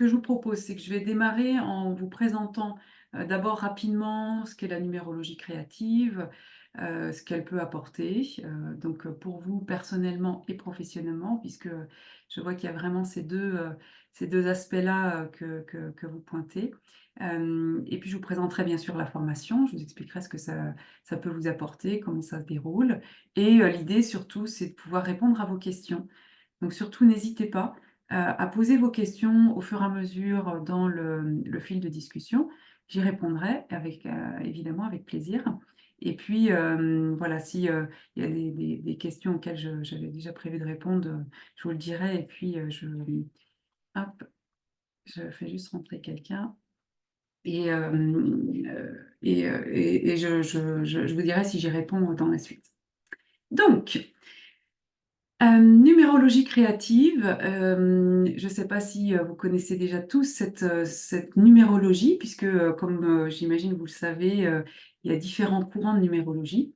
que je vous propose, c'est que je vais démarrer en vous présentant d'abord rapidement ce qu'est la numérologie créative, ce qu'elle peut apporter, donc pour vous personnellement et professionnellement, puisque je vois qu'il y a vraiment ces deux aspects-là que vous pointez. Et puis je vous présenterai bien sûr la formation, je vous expliquerai ce que ça peut vous apporter, comment ça se déroule. Et l'idée surtout, c'est de pouvoir répondre à vos questions. Donc surtout, n'hésitez pas à poser vos questions au fur et à mesure dans le fil de discussion. J'y répondrai avec, évidemment avec plaisir. Et puis, voilà, si, il y a des questions auxquelles j'avais déjà prévu de répondre, je vous le dirai et puis, hop, je fais juste rentrer quelqu'un et je vous dirai si j'y réponds dans la suite. Donc numérologie créative, je ne sais pas si, vous connaissez déjà tous cette numérologie puisque, comme, j'imagine vous le savez, il y a différents courants de numérologie.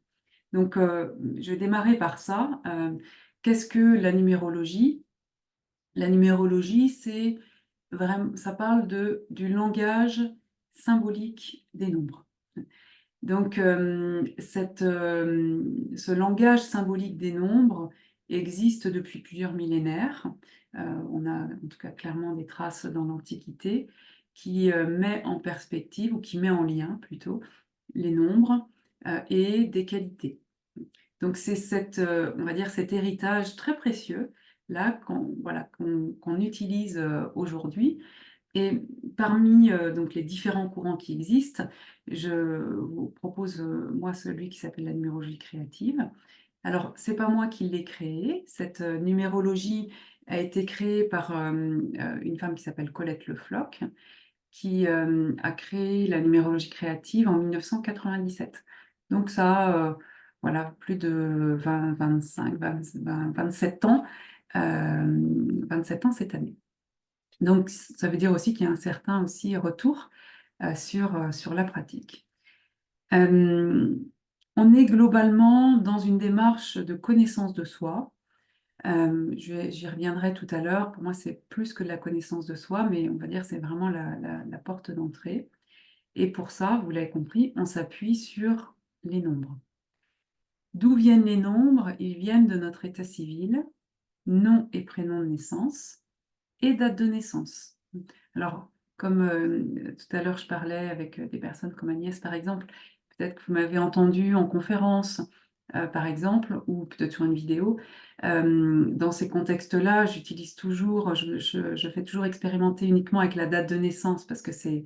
Donc, je vais démarrer par ça. Qu'est-ce que la numérologie? La numérologie, c'est ça parle du langage symbolique des nombres. Donc, ce langage symbolique des nombres existe depuis plusieurs millénaires. On a en tout cas clairement des traces dans l'Antiquité qui met en perspective ou qui met en lien plutôt les nombres et des qualités. Donc c'est on va dire cet héritage très précieux là qu'on utilise aujourd'hui et parmi, donc les différents courants qui existent, je vous propose, moi, celui qui s'appelle la numérologie créative. Alors, c'est pas moi qui l'ai créé. Cette, numérologie a été créée par, une femme qui s'appelle Colette Le Floch, qui, a créé la numérologie créative en 1997. Donc ça a, voilà, plus de 27 ans, 27 ans cette année. Donc ça veut dire aussi qu'il y a un certain aussi retour, sur la pratique. Hem, on est globalement dans une démarche de connaissance de soi. J'y reviendrai tout à l'heure. Pour moi, c'est plus que de la connaissance de soi, mais on va dire c'est vraiment la porte d'entrée et pour ça, vous l'avez compris, on s'appuie sur les nombres. D'où viennent les nombres? Ils viennent de notre état civil, nom et prénom de naissance et date de naissance. Alors, comme, tout à l'heure je parlais avec, des personnes comme Agnès par exemple, peut-être que vous m'avez entendue en conférence, par exemple, ou peut-être sur une vidéo. Dans ces contextes-là, j'utilise toujours, je fais toujours expérimenter uniquement avec la date de naissance parce que c'est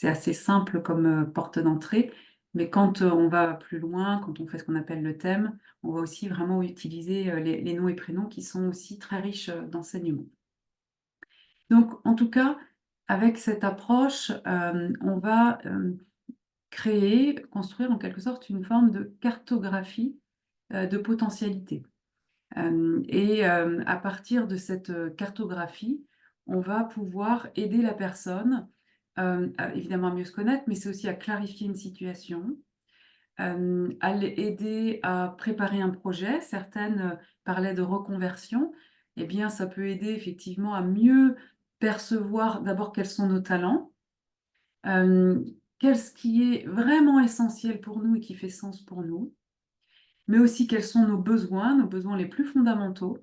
assez simple comme, porte d'entrée. Mais quand, on va plus loin, quand on fait ce qu'on appelle le thème, on va aussi vraiment utiliser, les noms et prénoms qui sont aussi très riches, d'enseignements. Donc, en tout cas, avec cette approche, on va, construire en quelque sorte une forme de cartographie, de potentialité. À partir de cette, cartographie, on va pouvoir aider la personne, à évidemment à mieux se connaître, mais c'est aussi à clarifier une situation, à l'aider à préparer un projet. Certaines, parlaient de reconversion. Eh bien, ça peut aider effectivement à mieux percevoir d'abord quels sont nos talents, hem, qu'est-ce qui est vraiment essentiel pour nous et qui fait sens pour nous, mais aussi quels sont nos besoins les plus fondamentaux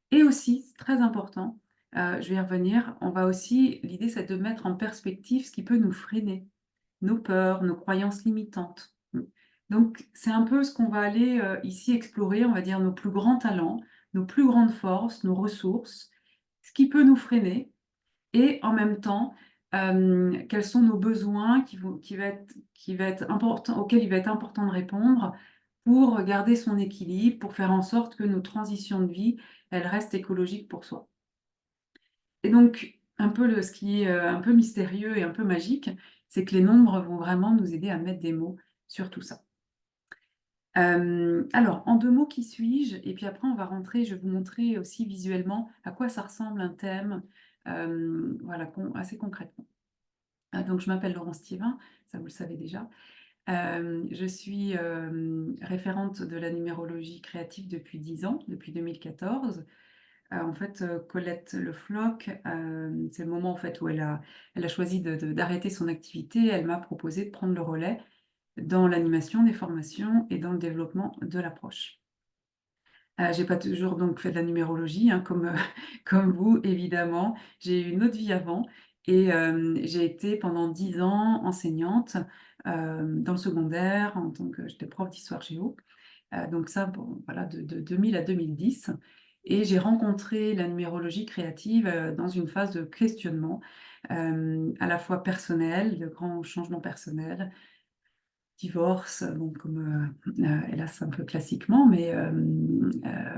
et aussi, c'est très important, je vais y revenir, on va aussi l'idée c'est de mettre en perspective ce qui peut nous freiner, nos peurs, nos croyances limitantes. Donc c'est un peu ce qu'on va aller, ici explorer, on va dire nos plus grands talents, nos plus grandes forces, nos ressources, ce qui peut nous freiner et en même temps, quels sont nos besoins qui va être important auxquels il va être important de répondre pour garder son équilibre, pour faire en sorte que nos transitions de vie, elles restent écologiques pour soi. Et donc, un peu ce qui est, un peu mystérieux et un peu magique, c'est que les nombres vont vraiment nous aider à mettre des mots sur tout ça. Alors, en 2 mots, qui suis-je? Et puis après, on va rentrer, je vais vous montrer aussi visuellement à quoi ça ressemble un thème, voilà, assez concrètement. Donc je m'appelle Laurence Thiévin, ça vous le savez déjà. Je suis, référente de la numérologie créative depuis 10 ans, depuis 2014. En fait, Colette Le Floch, c'est le moment en fait où elle a choisi d'arrêter son activité. Elle m'a proposé de prendre le relais dans l'animation des formations et dans le développement de l'approche. J'ai pas toujours donc fait de la numérologie, hein, comme, comme vous évidemment. J'ai eu une autre vie avant et j'ai été pendant 10 ans enseignante, dans le secondaire en tant que j'étais prof d'histoire géo. Donc ça, bon, voilà, de 2000 à 2010 et j'ai rencontré la numérologie créative, dans une phase de questionnement, à la fois personnel, de grands changements personnels, divorce, bon comme, hélas un peu classiquement, mais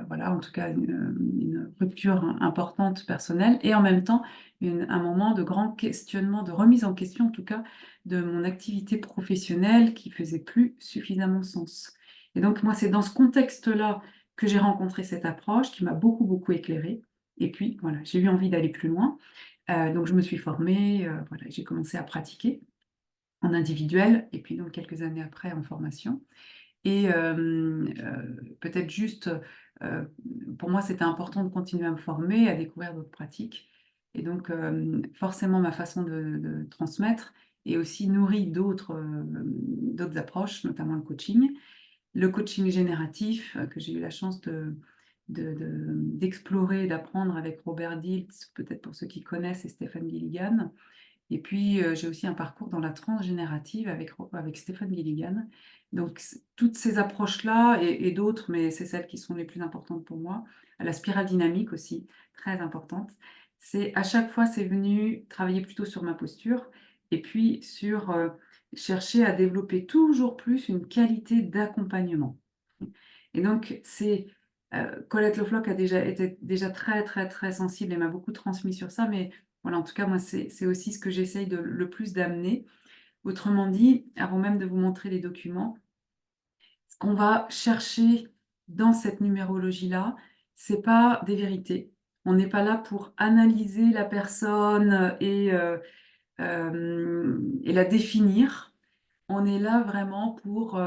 voilà, en tout cas une rupture importante personnelle et en même temps un moment de grand questionnement, de remise en question en tout cas, de mon activité professionnelle qui faisait plus suffisamment sens. Et donc moi, c'est dans ce contexte-là que j'ai rencontré cette approche qui m'a beaucoup, beaucoup éclairée et puis voilà, j'ai eu envie d'aller plus loin, donc je me suis formée, voilà, j'ai commencé à pratiquer en individuel et puis donc quelques années après en formation et peut-être juste, pour moi, c'était important de continuer à me former, à découvrir d'autres pratiques et donc forcément ma façon de transmettre est aussi nourrie d'autres approches, notamment le coaching. Le coaching génératif, que j'ai eu la chance d'explorer, d'apprendre avec Robert Dilts, peut-être pour ceux qui connaissent, et Stephen Gilligan. Et puis, j'ai aussi un parcours dans la transgénérative avec Stéphane Guilligan. Donc toutes ces approches-là et d'autres, mais c'est celles qui sont les plus importantes pour moi. La spirale dynamique aussi, très importante. C'est à chaque fois, c'est venu travailler plutôt sur ma posture et puis sur, chercher à développer toujours plus une qualité d'accompagnement. Et donc c'est, Colette Le Floch a déjà été très, très, très sensible et m'a beaucoup transmis sur ça, mais voilà, en tout cas, moi, c'est aussi ce que j'essaye le plus d'amener. Autrement dit, avant même de vous montrer les documents, ce qu'on va chercher dans cette numérologie-là, c'est pas des vérités. On n'est pas là pour analyser la personne et la définir. On est là vraiment pour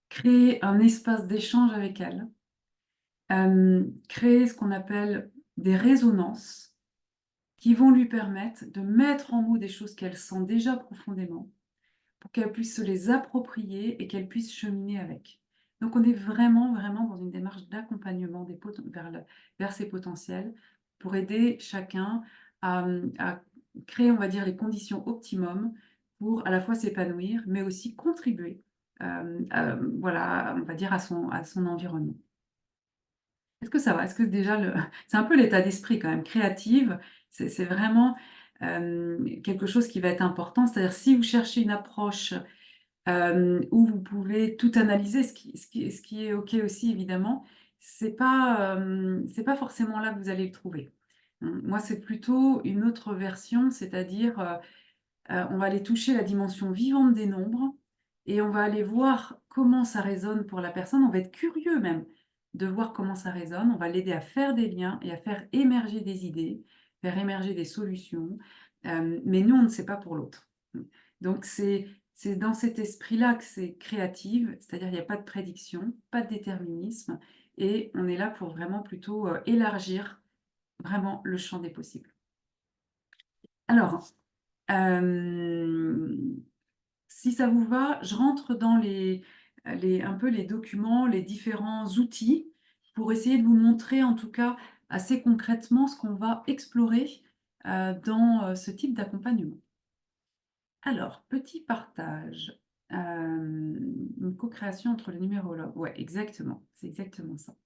créer un espace d'échange avec elle, créer ce qu'on appelle des résonances qui vont lui permettre de mettre en mots des choses qu'elle sent déjà profondément, pour qu'elle puisse se les approprier et qu'elle puisse cheminer avec. Donc on est vraiment, vraiment dans une démarche d'accompagnement vers ses potentiels pour aider chacun à créer, on va dire, les conditions optimum pour à la fois s'épanouir, mais aussi contribuer, voilà, on va dire, à son environnement. Est-ce que ça va? Est-ce que déjà c'est un peu l'état d'esprit quand même, créative, c'est vraiment, quelque chose qui va être important. C'est-à-dire si vous cherchez une approche, où vous pouvez tout analyser, ce qui est OK aussi évidemment, c'est pas forcément là que vous allez le trouver. Moi, c'est plutôt une autre version, c'est-à-dire, on va aller toucher la dimension vivante des nombres et on va aller voir comment ça résonne pour la personne. On va être curieux même de voir comment ça résonne. On va l'aider à faire des liens et à faire émerger des idées, faire émerger des solutions, mais nous, on ne sait pas pour l'autre. Donc c'est dans cet esprit-là que c'est créative, c'est-à-dire il n'y a pas de prédiction, pas de déterminisme et on est là pour vraiment plutôt, élargir vraiment le champ des possibles. Alors, si ça vous va, je rentre dans un peu les documents, les différents outils pour essayer de vous montrer en tout cas assez concrètement ce qu'on va explorer, dans, ce type d'accompagnement. Alors, petit partage, une co-création entre le numérologue. Ouais, exactement, c'est exactement ça.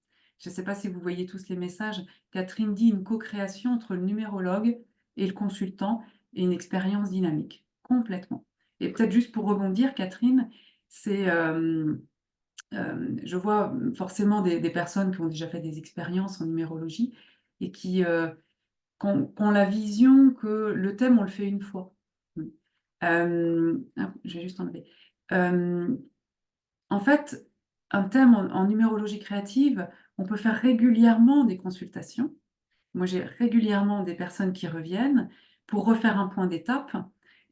Je ne sais pas si vous voyez tous les messages. Catherine dit une co-création entre le numérologue et le consultant et une expérience dynamique. Complètement. Et peut-être juste pour rebondir, Catherine, c'est, je vois forcément des personnes qui ont déjà fait des expériences en numérologie et qui ont la vision que le thème, on le fait une fois. Je vais juste enlever. Hem, En fait, un thème en numérologie créative, on peut faire régulièrement des consultations. Moi, j'ai régulièrement des personnes qui reviennent pour refaire un point d'étape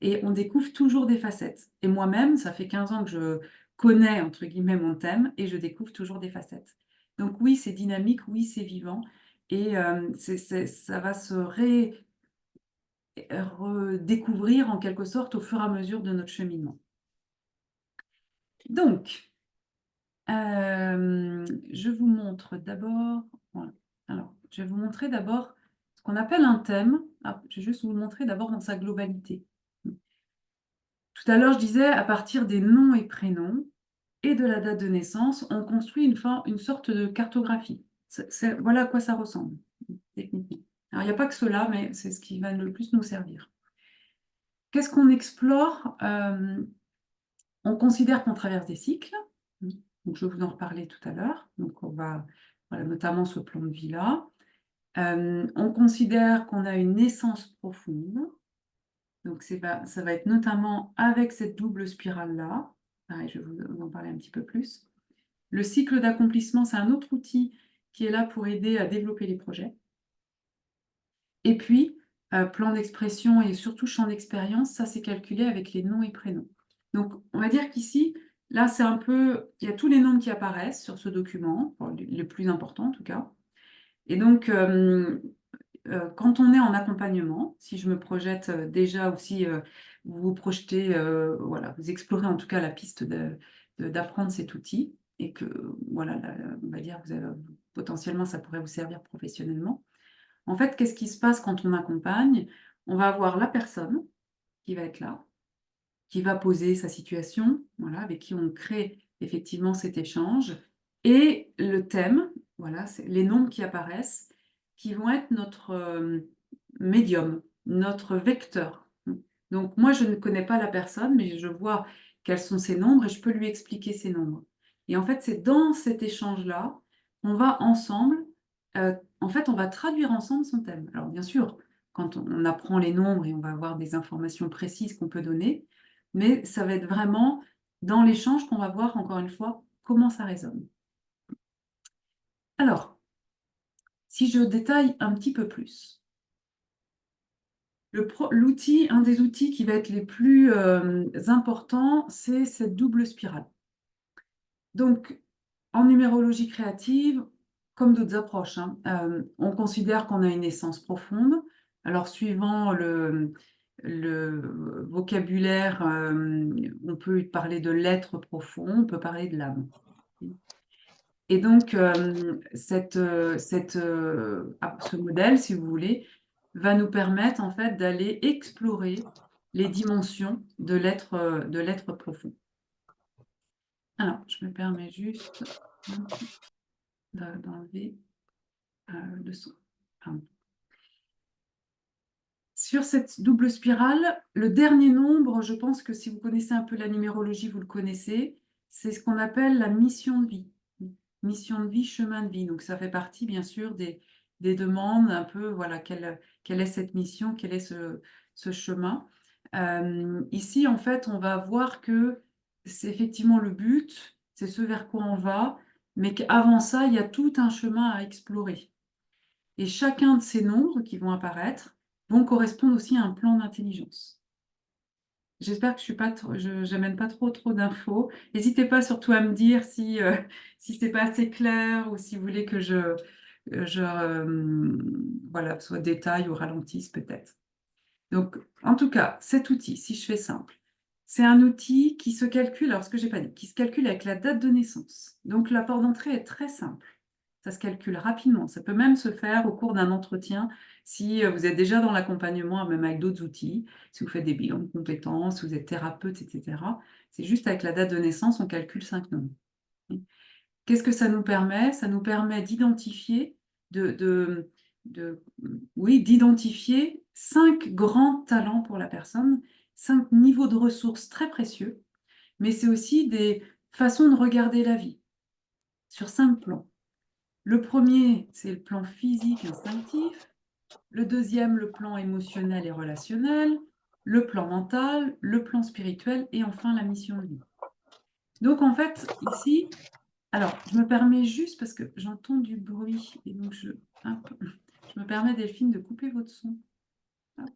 et on découvre toujours des facettes. Et moi-même, ça fait 15 ans que je connais, entre guillemets, «mon thème» et je découvre toujours des facettes. Donc oui, c'est dynamique, oui, c'est vivant et ça va se redécouvrir en quelque sorte au fur et à mesure de notre cheminement. Donc, je vous montre d'abord, voilà. Alors, je vais vous montrer d'abord ce qu'on appelle un thème. Ah, je vais juste vous le montrer d'abord dans sa globalité. Tout à l'heure, je disais, à partir des noms et prénoms et de la date de naissance, on construit une sorte de cartographie. Voilà à quoi ça ressemble, techniquement. Alors, il n'y a pas que cela, mais c'est ce qui va le plus nous servir. Qu'est-ce qu'on explore? On considère qu'on traverse des cycles. Donc, je vais vous en reparler tout à l'heure. Donc, on va, voilà, notamment ce plan de vie-là. On considère qu'on a une naissance profonde. Donc, ça va être notamment avec cette double spirale-là. Pareil, je vais vous en parler un petit peu plus. Le cycle d'accomplissement, c'est un autre outil qui est là pour aider à développer les projets. Et puis, plan d'expression et surtout champ d'expérience, ça, c'est calculé avec les noms et prénoms. Donc, on va dire qu'ici, là, c'est un peu... Il y a tous les noms qui apparaissent sur ce document, les plus importants en tout cas. Et donc, quand on est en accompagnement, si je me projette déjà aussi, vous vous projetez, voilà, vous explorez en tout cas la piste d'apprendre cet outil et que, voilà, on va dire, potentiellement, ça pourrait vous servir professionnellement. En fait, qu'est-ce qui se passe quand on accompagne? On va avoir la personne qui va être là, qui va poser sa situation, voilà, avec qui on crée effectivement cet échange, et le thème, voilà, c'est les nombres qui apparaissent, qui vont être notre médium, notre vecteur. Donc moi, je ne connais pas la personne, mais je vois quels sont ses nombres et je peux lui expliquer ses nombres. Et en fait, c'est dans cet échange-là qu'on va ensemble, en fait, on va traduire ensemble son thème. Alors bien sûr, quand on apprend les nombres et on va avoir des informations précises qu'on peut donner, mais ça va être vraiment dans l'échange qu'on va voir, encore une fois, comment ça résonne. Alors, si je détaille un petit peu plus, un des outils qui va être les plus importants, c'est cette double spirale. Donc, en numérologie créative, comme d'autres approches, hein, on considère qu'on a une essence profonde. Alors, suivant le vocabulaire, on peut parler de l'être profond, on peut parler de l'âme. Et donc, ce modèle, si vous voulez, va nous permettre en fait d'aller explorer les dimensions de l'être profond. Alors, je me permets juste d'enlever le son. Pardon. Sur cette double spirale, le dernier nombre, je pense que si vous connaissez un peu la numérologie, vous le connaissez, c'est ce qu'on appelle la mission de vie. Mission de vie, chemin de vie. Donc ça fait partie, bien sûr, des demandes, un peu, voilà, quelle est cette mission, quel est ce chemin. Ici, en fait, on va voir que c'est effectivement le but, c'est ce vers quoi on va, mais qu'avant ça, il y a tout un chemin à explorer. Et chacun de ces nombres qui vont apparaître vont correspondre aussi à un plan d'intelligence. J'espère que je n'amène pas trop d'infos. N'hésitez pas surtout à me dire si c'est pas assez clair ou si vous voulez que voilà, soit détaille ou ralentisse peut-être. Donc, en tout cas, cet outil, si je fais simple, c'est un outil qui se calcule, alors ce que j'ai pas dit, qui se calcule avec la date de naissance. Donc, la porte d'entrée est très simple. Ça se calcule rapidement. Ça peut même se faire au cours d'un entretien si vous êtes déjà dans l'accompagnement, même avec d'autres outils, si vous faites des bilans de compétences, si vous êtes thérapeute, etc. C'est juste avec la date de naissance, on calcule 5 nombres. Qu'est-ce que ça nous permet? Ça nous permet d'identifier, oui, d'identifier 5 grands talents pour la personne, 5 niveaux de ressources très précieux, mais c'est aussi des façons de regarder la vie sur 5 plans. Le premier, c'est le plan physique instinctif. Le deuxième, le plan émotionnel et relationnel. Le plan mental, le plan spirituel et enfin la mission de vie. Donc en fait, ici, alors je me permets juste parce que j'entends du bruit et donc je me permets, Delphine, de couper votre son. Hop.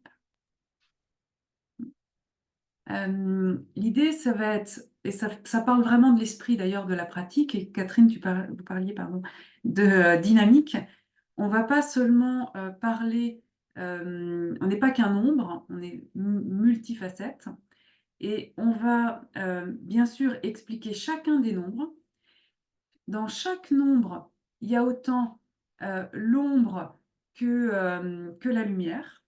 L'idée, ça va être, et ça parle vraiment de l'esprit d'ailleurs de la pratique, et Catherine, vous parliez, pardon, de dynamique. On ne va pas seulement parler, on n'est pas qu'un nombre, on est multifacette. Et on va bien sûr expliquer chacun des nombres. Dans chaque nombre, il y a autant l'ombre que la lumière.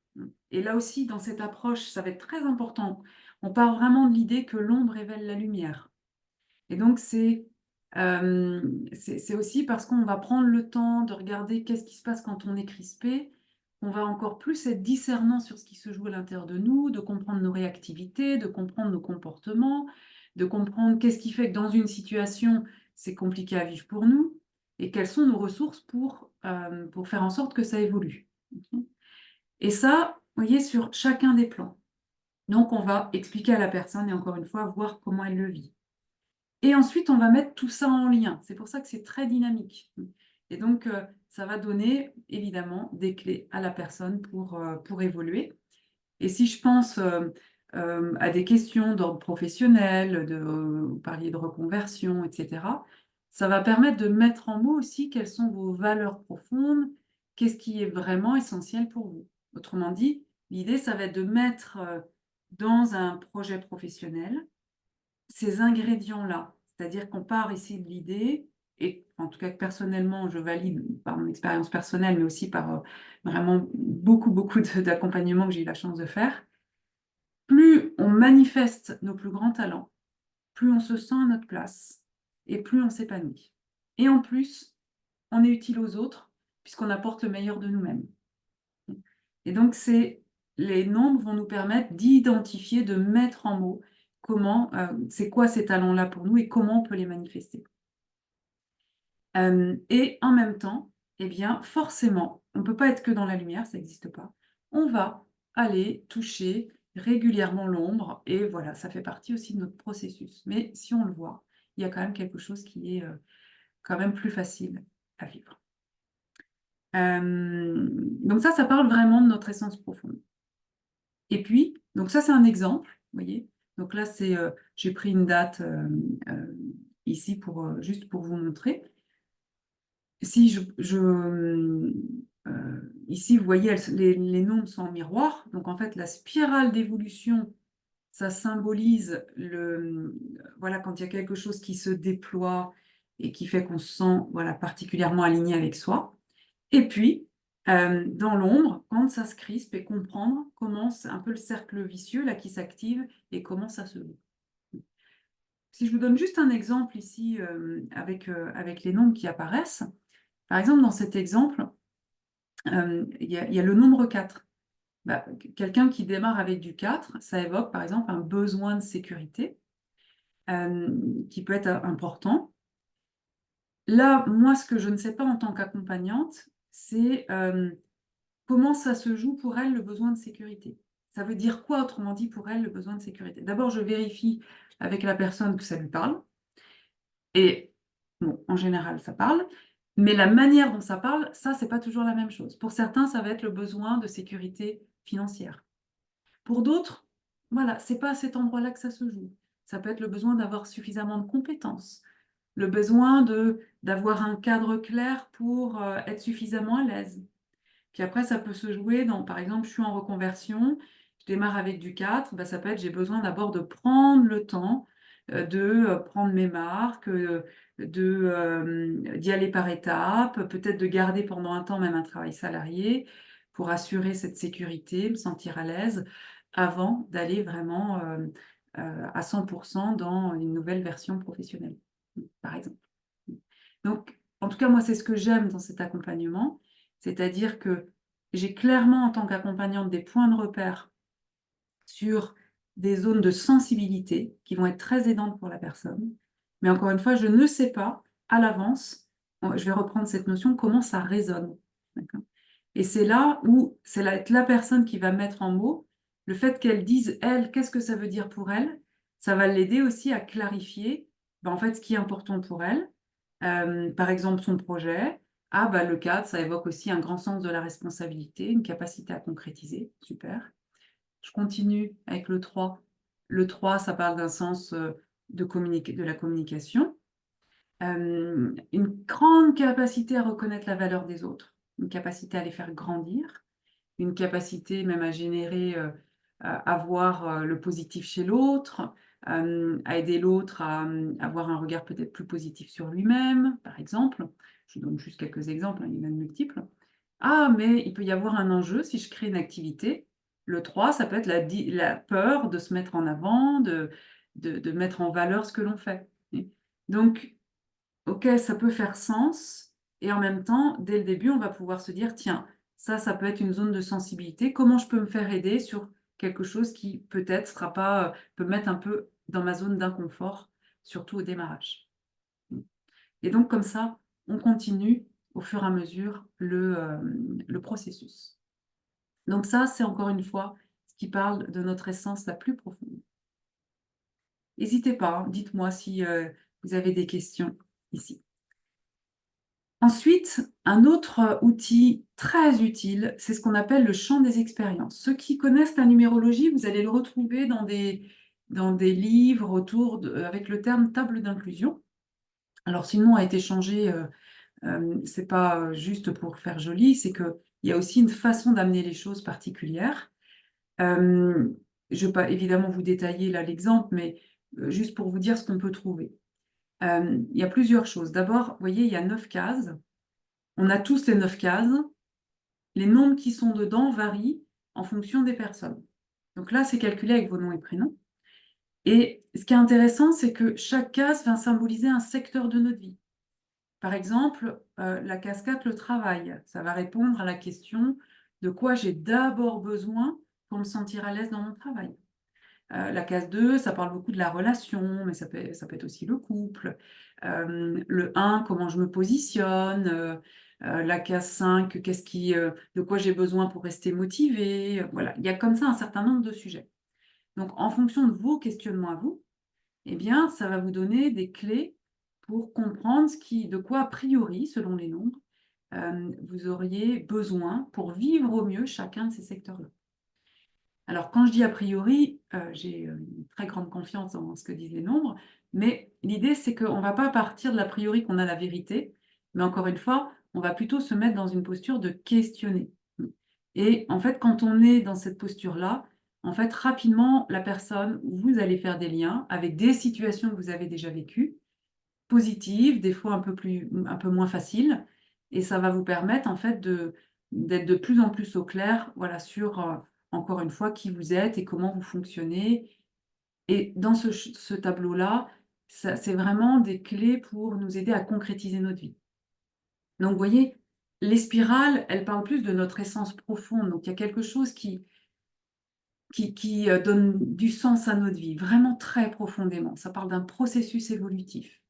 Et là aussi, dans cette approche, ça va être très important. On part vraiment de l'idée que l'ombre révèle la lumière. Et donc, c'est aussi parce qu'on va prendre le temps de regarder qu'est-ce qui se passe quand on est crispé, qu'on va encore plus être discernant sur ce qui se joue à l'intérieur de nous, de comprendre nos réactivités, de comprendre nos comportements, de comprendre qu'est-ce qui fait que dans une situation, c'est compliqué à vivre pour nous, et quelles sont nos ressources pour faire en sorte que ça évolue. Et ça, vous voyez, sur chacun des plans. Donc, on va expliquer à la personne et encore une fois, voir comment elle le vit. Et ensuite, on va mettre tout ça en lien. C'est pour ça que c'est très dynamique. Et donc, ça va donner évidemment des clés à la personne pour évoluer. Et si je pense à des questions d'ordre professionnel, vous parliez de reconversion, etc., ça va permettre de mettre en mots aussi quelles sont vos valeurs profondes, qu'est-ce qui est vraiment essentiel pour vous. Autrement dit, l'idée, ça va être de mettre dans un projet professionnel ces ingrédients-là. C'est-à-dire qu'on part ici de l'idée, et en tout cas que personnellement, je valide par mon expérience personnelle, mais aussi par vraiment beaucoup d'accompagnements que j'ai eu la chance de faire. Plus on manifeste nos plus grands talents, plus on se sent à notre place et plus on s'épanouit. Et en plus, on est utile aux autres puisqu'on apporte le meilleur de nous-mêmes. Et donc, les nombres vont nous permettre d'identifier, de mettre en mots comment, c'est quoi ces talents-là pour nous et comment on peut les manifester. Et en même temps, eh bien, forcément, on ne peut pas être que dans la lumière, ça n'existe pas. On va aller toucher régulièrement l'ombre et voilà, ça fait partie aussi de notre processus. Mais si on le voit, il y a quand même quelque chose qui est quand même plus facile à vivre. Donc ça parle vraiment de notre essence profonde. Et puis, donc ça, c'est un exemple, vous voyez. Donc là, j'ai pris une date ici juste pour vous montrer. Si ici, vous voyez, les nombres sont en miroir. Donc en fait, la spirale d'évolution, ça symbolise voilà, quand il y a quelque chose qui se déploie et qui fait qu'on se sent voilà, particulièrement aligné avec soi. Et puis, dans l'ombre, quand ça se crispe et comprendre comment c'est un peu le cercle vicieux là, qui s'active et comment ça se joue. Si je vous donne juste un exemple ici avec les nombres qui apparaissent, par exemple, dans cet exemple, il y a le nombre 4. Bah, quelqu'un qui démarre avec du 4, ça évoque par exemple un besoin de sécurité qui peut être important. Là, moi, ce que je ne sais pas en tant qu'accompagnante, c'est comment ça se joue pour elle, le besoin de sécurité. Ça veut dire quoi, autrement dit, pour elle, le besoin de sécurité? D'abord, je vérifie avec la personne que ça lui parle. Et bon, en général, ça parle. Mais la manière dont ça parle, ça, c'est pas toujours la même chose. Pour certains, ça va être le besoin de sécurité financière. Pour d'autres, voilà, c'est pas à cet endroit-là que ça se joue. Ça peut être le besoin d'avoir suffisamment de compétences, le besoin d'avoir un cadre clair pour être suffisamment à l'aise. Puis après, ça peut se jouer dans, par exemple, je suis en reconversion, je démarre avec du 4, bah, ça peut être j'ai besoin d'abord de prendre le temps de prendre mes marques, d'y aller par étapes, peut-être de garder pendant un temps même un travail salarié pour assurer cette sécurité, me sentir à l'aise, avant d'aller vraiment à 100% dans une nouvelle version professionnelle, par exemple. Donc, en tout cas, moi, c'est ce que j'aime dans cet accompagnement, c'est-à-dire que j'ai clairement, en tant qu'accompagnante, des points de repère sur des zones de sensibilité qui vont être très aidantes pour la personne. Mais encore une fois, je ne sais pas à l'avance, je vais reprendre cette notion, comment ça résonne. Et c'est là où c'est la personne qui va mettre en mots le fait qu'elle dise, elle, qu'est-ce que ça veut dire pour elle. Ça va l'aider aussi à clarifier en fait, ce qui est important pour elle. Par exemple, son projet. Ah, bah, le cadre, ça évoque aussi un grand sens de la responsabilité, une capacité à concrétiser. Super. Je continue avec le 3. Le 3, ça parle d'un sens de la communication. Une grande capacité à reconnaître la valeur des autres. une capacité à les faire grandir, une capacité même à générer, à voir, le positif chez l'autre, à aider l'autre à, avoir un regard peut-être plus positif sur lui-même, par exemple. Je donne juste quelques exemples, hein, il y en a de multiples. Ah, mais il peut y avoir un enjeu si je crée une activité. Le 3, ça peut être la peur de se mettre en avant, de mettre en valeur ce que l'on fait. Donc, OK, ça peut faire sens et en même temps, dès le début, on va pouvoir se dire: «Tiens, ça peut être une zone de sensibilité. Comment je peux me faire aider sur quelque chose qui peut-être sera pas, peut me mettre un peu dans ma zone d'inconfort», surtout au démarrage. Mmh, et donc comme ça, on continue au fur et à mesure le processus. Donc ça, c'est encore une fois ce qui parle de notre essence la plus profonde. N'hésitez pas, hein, dites-moi si, vous avez des questions ici. Ensuite, un autre, outil très utile, c'est ce qu'on appelle le champ des expériences. Ceux qui connaissent la numérologie, vous allez le retrouver dans des livres autour de avec le terme table d'inclusion. Alors si le nom a été changé, c'est pas, juste pour faire joli, c'est qu'il y a aussi une façon d'amener les choses particulières. Hem, je ne vais pas évidemment vous détailler là l'exemple, mais, juste pour vous dire ce qu'on peut trouver. Il y a plusieurs choses. D'abord, vous voyez, il y a 9 cases. On a tous les 9 cases. Les nombres qui sont dedans varient en fonction des personnes. Donc là, c'est calculé avec vos noms et prénoms. Et ce qui est intéressant, c'est que chaque case va symboliser un secteur de notre vie. Par exemple, la case 4, le travail, ça va répondre à la question de quoi j'ai d'abord besoin pour me sentir à l'aise dans mon travail. La case 2, ça parle beaucoup de la relation, mais ça peut être aussi le couple. Le 1, comment je me positionne, la case 5, de quoi j'ai besoin pour rester motivée, voilà. Il y a comme ça un certain nombre de sujets. Donc en fonction de vos questionnements à vous, eh bien, ça va vous donner des clés pour comprendre de quoi, a priori, selon les nombres, vous auriez besoin pour vivre au mieux chacun de ces secteurs-là. Alors quand je dis a priori, j'ai, une très grande confiance en ce que disent les nombres, mais l'idée c'est qu'on ne va pas partir de l'a priori qu'on a la vérité, mais encore une fois, on va plutôt se mettre dans une posture de questionner. Et en fait, quand on est dans cette posture-là, en fait, rapidement, la personne, vous allez faire des liens avec des situations que vous avez déjà vécues, positives, des fois un peu moins faciles, et ça va vous permettre en fait d'être de plus en plus au clair, voilà, sur, encore une fois, qui vous êtes et comment vous fonctionnez. Et dans ce tableau-là, ça c'est vraiment des clés pour nous aider à concrétiser notre vie. Donc vous voyez, les spirales, elles parlent plus de notre essence profonde, donc il y a quelque chose qui donne du sens à notre vie, vraiment très profondément. Ça parle d'un processus évolutif.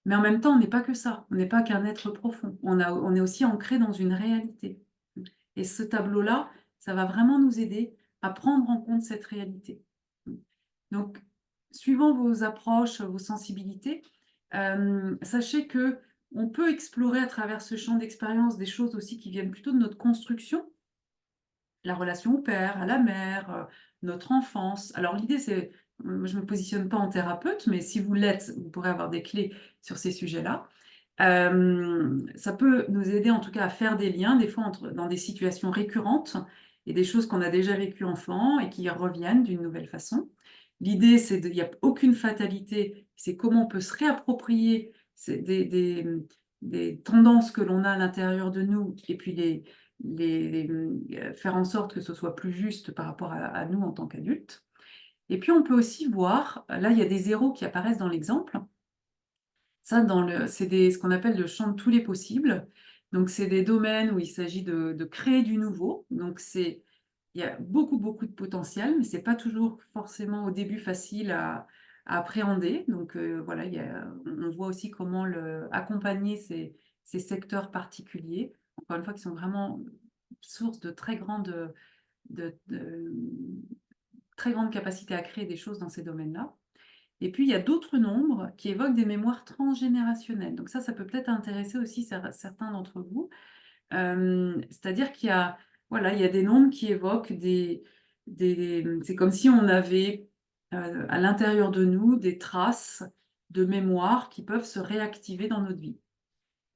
Mais en même temps, on n'est pas que ça, on n'est pas qu'un être profond. On est aussi ancré dans une réalité. Et ce tableau-là, ça va vraiment nous aider à prendre en compte cette réalité. Donc, suivant vos approches, vos sensibilités, sachez que on peut explorer à travers ce champ d'expérience des choses aussi qui viennent plutôt de notre construction, la relation au père, à la mère, notre enfance. Alors l'idée c'est, je ne me positionne pas en thérapeute, mais si vous l'êtes, vous pourrez avoir des clés sur ces sujets-là. Ça peut nous aider en tout cas à faire des liens, des fois dans des situations récurrentes et des choses qu'on a déjà vécues enfant et qui reviennent d'une nouvelle façon. L'idée c'est il n'y a aucune fatalité, c'est comment on peut se réapproprier des tendances que l'on a à l'intérieur de nous et puis faire en sorte que ce soit plus juste par rapport à nous en tant qu'adultes. Et puis on peut aussi voir, là il y a des zéros qui apparaissent dans l'exemple. Ça c'est ce qu'on appelle le champ de tous les possibles. Donc c'est des domaines où il s'agit de créer du nouveau. Donc il y a beaucoup, beaucoup de potentiel, mais c'est pas toujours forcément au début facile à appréhender. Donc voilà, on voit aussi comment accompagner ces secteurs particuliers, encore une fois, qui sont vraiment source de de très grande capacité à créer des choses dans ces domaines-là. Et puis, il y a d'autres nombres qui évoquent des mémoires transgénérationnelles. Donc ça peut peut-être intéresser aussi certains d'entre vous. C'est-à-dire voilà, il y a des nombres qui évoquent c'est comme si on avait, à l'intérieur de nous des traces de mémoire qui peuvent se réactiver dans notre vie.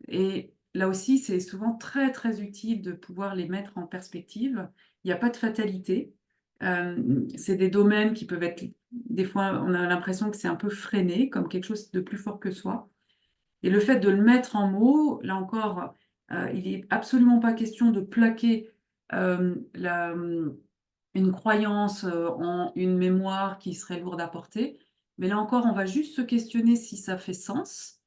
Et là aussi, c'est souvent très, très utile de pouvoir les mettre en perspective. Il n'y a pas de fatalité. C'est des domaines qui peuvent être, des fois, on a l'impression que c'est un peu freiné, comme quelque chose de plus fort que soi. Et le fait de le mettre en mots, là encore, il n'est absolument pas question de plaquer une croyance en une mémoire qui serait lourde à porter. Mais là encore, on va juste se questionner si ça fait sens.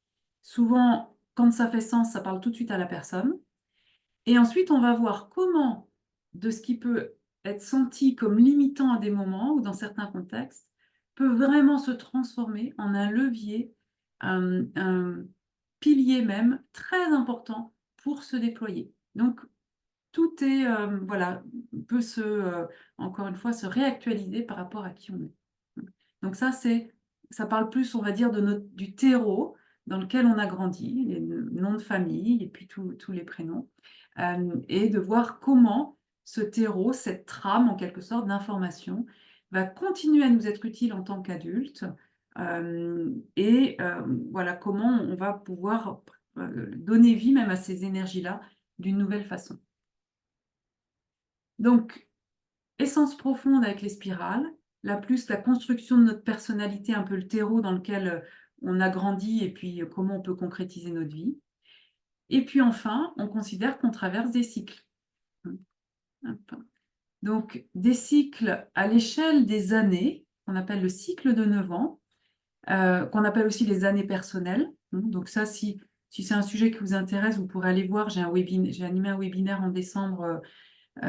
Souvent, quand ça fait sens, ça parle tout de suite à la personne. Et ensuite, on va voir comment, de ce qui peut être senti comme limitant à des moments ou dans certains contextes, peut vraiment se transformer en un levier, un pilier même très important pour se déployer. Donc, tout est, voilà, peut encore une fois, se réactualiser par rapport à qui on est. Donc ça parle plus, on va dire, du terreau dans lequel on a grandi, les noms de famille et puis tous les prénoms, et de voir comment ce terreau, cette trame en quelque sorte d'information, va continuer à nous être utile en tant qu'adultes, et voilà comment on va pouvoir donner vie même à ces énergies-là d'une nouvelle façon. Donc, essence profonde avec les spirales, là plus la construction de notre personnalité, un peu le terreau dans lequel on a grandi et puis comment on peut concrétiser notre vie. Et puis enfin, on considère qu'on traverse des cycles. Hop. Donc, des cycles à l'échelle des années, qu'on appelle le cycle de 9 ans, qu'on appelle aussi les années personnelles. Donc ça, si c'est un sujet qui vous intéresse, vous pourrez aller voir, j'ai animé un webinaire en décembre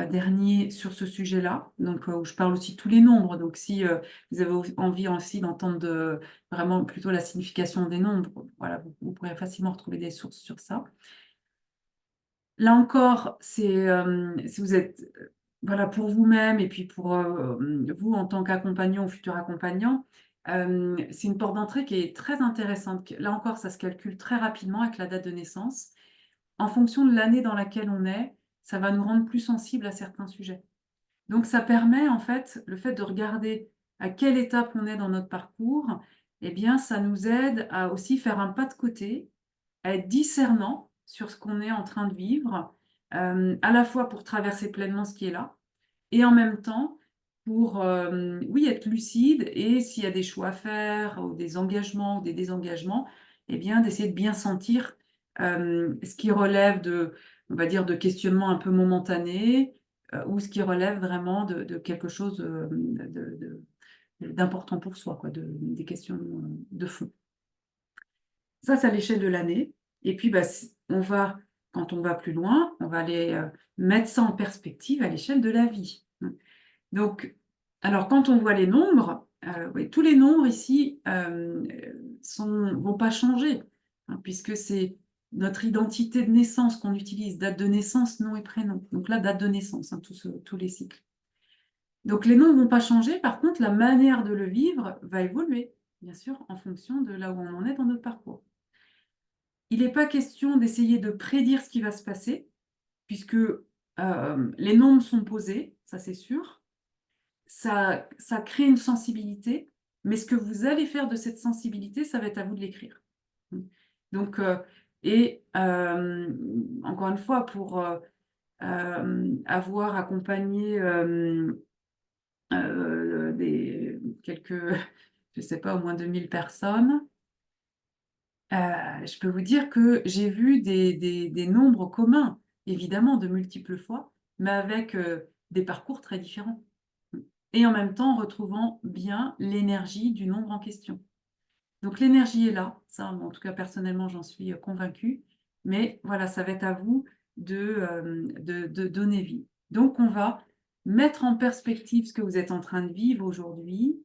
dernier sur ce sujet-là, donc où je parle aussi de tous les nombres. Donc si vous avez envie aussi d'entendre vraiment plutôt la signification des nombres, voilà, vous pourrez facilement retrouver des sources sur ça. Là encore, si vous êtes voilà, pour vous-même et puis pour vous en tant qu'accompagnant ou futur accompagnant, c'est une porte d'entrée qui est très intéressante. Là encore, ça se calcule très rapidement avec la date de naissance. En fonction de l'année dans laquelle on est, ça va nous rendre plus sensibles à certains sujets. Donc ça permet en fait, le fait de regarder à quelle étape on est dans notre parcours, eh bien ça nous aide à aussi faire un pas de côté, à être discernant sur ce qu'on est en train de vivre, à la fois pour traverser pleinement ce qui est là, et en même temps pour, oui, être lucide et s'il y a des choix à faire ou des engagements ou des désengagements, eh bien d'essayer de bien sentir, ce qui relève on va dire, de questionnements un peu momentanés, ou ce qui relève vraiment de quelque chose, d'important pour soi, quoi, des questions, de fond. Ça, c'est à l'échelle de l'année et puis, bah, quand on va plus loin, on va aller, mettre ça en perspective à l'échelle de la vie. Donc, alors quand on voit les nombres, oui, tous les nombres ici, vont pas changer, hein, puisque c'est notre identité de naissance qu'on utilise, date de naissance, nom et prénom. Donc là, date de naissance, hein, tous les cycles. Donc les nombres vont pas changer, par contre, la manière de le vivre va évoluer, bien sûr, en fonction de là où on en est dans notre parcours. Il n'est pas question d'essayer de prédire ce qui va se passer, puisque les nombres sont posés, ça c'est sûr. Ça crée une sensibilité, mais ce que vous allez faire de cette sensibilité, ça va être à vous de l'écrire. Donc, encore une fois, pour avoir accompagné je ne sais pas, au moins 2000 personnes, je peux vous dire que j'ai vu des nombres communs, évidemment de multiples fois, mais avec des parcours très différents. Et en même temps, retrouvant bien l'énergie du nombre en question. Donc l'énergie est là, ça, en tout cas personnellement, j'en suis convaincue. Mais voilà, ça va être à vous de donner vie. Donc on va mettre en perspective ce que vous êtes en train de vivre aujourd'hui,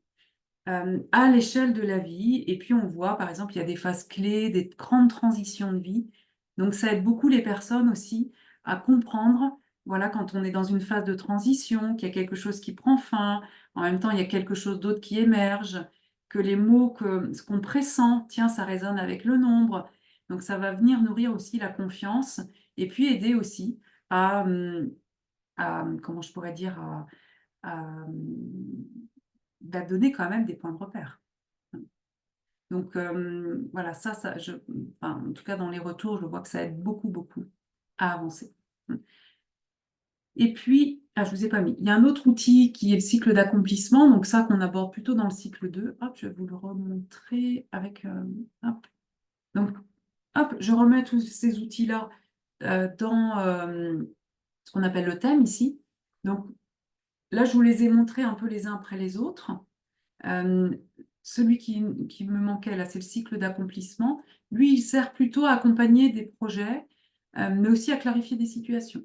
à l'échelle de la vie. Et puis on voit, par exemple, il y a des phases clés, des grandes transitions de vie. Donc ça aide beaucoup les personnes aussi à comprendre, voilà, quand on est dans une phase de transition, qu'il y a quelque chose qui prend fin, en même temps il y a quelque chose d'autre qui émerge, que les mots, ce qu'on pressent, tiens, ça résonne avec le nombre. Donc ça va venir nourrir aussi la confiance et puis aider aussi comment je pourrais dire, à, donner quand même des points de repère. Donc voilà, enfin, en tout cas dans les retours, je vois que ça aide beaucoup, beaucoup. à avancer. Et puis, je ne vous ai pas mis, il y a un autre outil qui est le cycle d'accomplissement, donc ça qu'on aborde plutôt dans le cycle 2. Hop, je vais vous le remontrer avec... hop. Donc, hop, je remets tous ces outils-là dans ce qu'on appelle le thème ici. Donc, là, je vous les ai montrés un peu les uns après les autres. Celui qui me manquait, là, c'est le cycle d'accomplissement. Lui, il sert plutôt à accompagner des projets, mais aussi à clarifier des situations.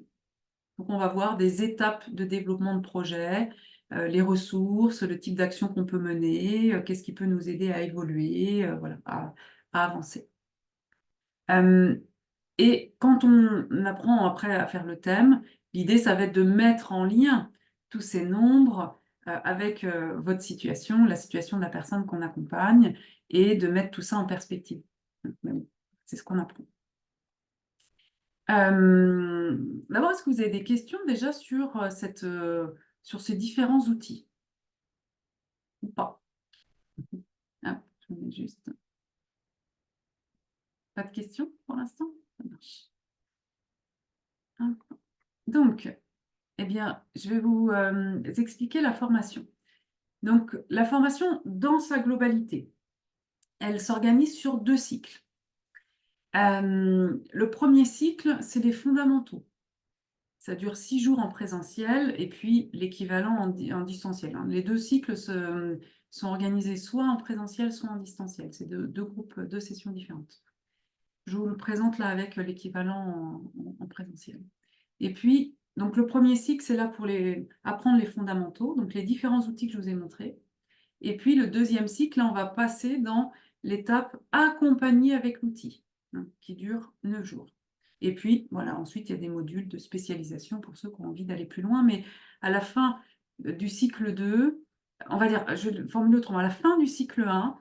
Donc, on va voir des étapes de développement de projet, les ressources, le type d'action qu'on peut mener, qu'est-ce qui peut nous aider à évoluer, voilà, à avancer. Et quand on apprend après à faire le thème, l'idée, ça va être de mettre en lien tous ces nombres avec votre situation, la situation de la personne qu'on accompagne, et de mettre tout ça en perspective. C'est ce qu'on apprend. D'abord, est-ce que vous avez des questions déjà sur, sur ces différents outils? Ou pas? Ah, je mets juste... Pas de questions pour l'instant? Ça marche. Donc, eh bien, je vais vous expliquer la formation. Donc, la formation dans sa globalité, elle s'organise sur 2 cycles. Le premier cycle, c'est les fondamentaux. Ça dure 6 jours en présentiel et puis l'équivalent en distanciel. Les 2 cycles sont organisés soit en présentiel, soit en distanciel. C'est deux groupes, 2 sessions différentes. Je vous le présente là avec l'équivalent en présentiel. Et puis, donc le premier cycle, c'est là pour apprendre les fondamentaux, donc les différents outils que je vous ai montrés. Et puis le deuxième cycle, là, on va passer dans l'étape accompagnée avec l'outil, qui dure 9 jours. Et puis, voilà, ensuite, il y a des modules de spécialisation pour ceux qui ont envie d'aller plus loin. Mais à la fin du cycle 2, on va dire, je le formule autrement, à la fin du cycle 1,